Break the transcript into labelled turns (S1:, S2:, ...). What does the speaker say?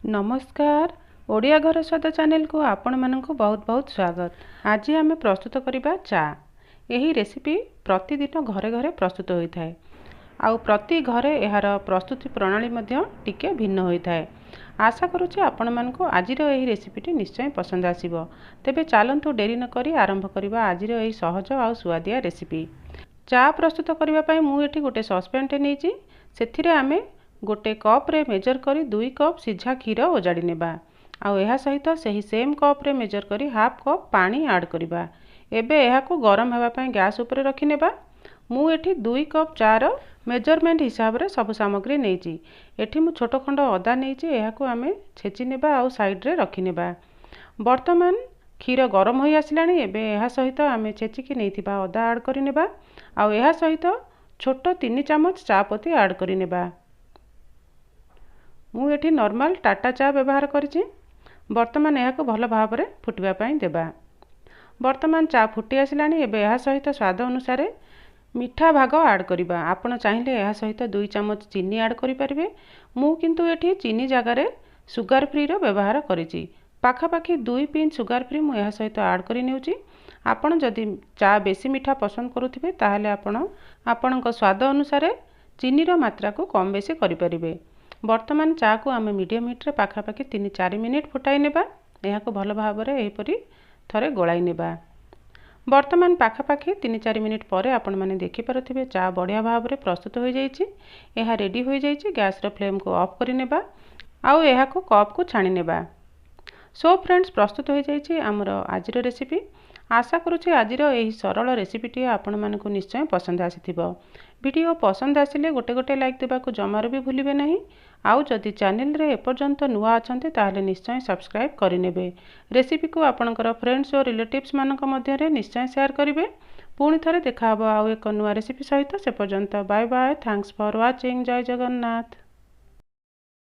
S1: नमस्कार ओडिया घर स्वाद चैनल को आपण मानक बहुत बहुत स्वागत। आज आम प्रस्तुत करवा चा। यही रेसिपी प्रतिदिन घरे घरे प्रस्तुत होता है। आउ प्रति घरे यार प्रस्तुति प्रणाली टिके भिन्न होता है। आशा करुचे आपण मानक आज रेसिपीटी निश्चय पसंद आसीबो। तेबे चलतु डेरी न करी आरंभ करवा आज सहज आउ सुआदिया रेसिपी। चा प्रस्तुत करने मुझे गोटे ससपैनटे नहीं से आमे गोटे कप रे मेजर करी 2 कप सीझा क्षीर ओजाड़ी नेबा। आउ एहा सहित सही सेम कप रे मेजर करी हाफ कप पानी ऐड करिबा। एबे एहा को गरम हेबा पई गैस ऊपर रखि नेबा। मु एठी 2 कप चार मेजरमेंट हिसाब रे सब सामग्री नेइची। एठी मु छोट खंड अदा नेइची। एहा को आमे छेची नेबा आउ साइड रे रखि नेबा। वर्तमान क्षीर गरम होई आसिलानी। एबे एहा सहित आमे छेची कि नेइथिबा अदा ऐड करि नेबा। आउ एहा सहित छोट 3 चम्मच चापत्ती ऐड करि नेबा। मु एठी नॉर्मल टाटा चा व्यवहार करिछि। वर्तमान यह को भल भाव में फुटवा पाई देबा। वर्तमान चा फुटी आसिलानी। एबे यह सहित स्वाद अनुसार मीठा भाग ऐड करिबा। आपण चाहिले यह सहित 2 चम्मच चीनी ऐड करि परिबे। मु किंतु एठी चीनी जगार सुगर फ्री रो व्यवहार करिछि। पाखापाखी 2 पिंच सुगर फ्री मु यह सहित ऐड करि नेउछि। आपण जदि चा बेसी मीठा पसंद करुथिबे ताहाले आपणक स्वाद अनुसार चीनी रो मात्रा को कम बेसी करि परिबे। वर्तमान चा को आम मीडियम हीट रे पाखापाखी 3-4 मिनिट फुटाई नेबा। यह को भल भाव में एहीपरी थरे गोलाई नेबा। वर्तमान पाखापाखी 3-4 मिनिट पर आपण माने देखि पारुथिबे चा बढ़िया भाव में प्रस्तुत हो जाइछि। यह रेडी हो जाइछि। गैस रो फ्लेम को ऑफ करि नेबा। आउ यह को कप को छाणी नेबा। सो फ्रेंड्स प्रस्तुत हो जाइछि हमर आजिर रेसिपी। आशा करुछि आजिर एही सरल रेसिपीटी आपण मानकु निश्चय पसंद आसीथिबो। वीडियो पसंद आसिले गोटे गोटे लाइक देबा को जमार भी भूलिबे नहीं। आउ जदि चैनल रे एपर्यंत नुआ अछंते ताहले निश्चय सब्सक्राइब करिनेबे। रेसिपी को आपणकर फ्रेंड्स और रिलेटिव्स मानक मध्य रे निश्चय शेयर करिवे। पुणी थरे देखा हबो आउ एक नुआ रेसिपी सहित। से पर्यंत bye bye. Thanks for watching. जय जगन्नाथ।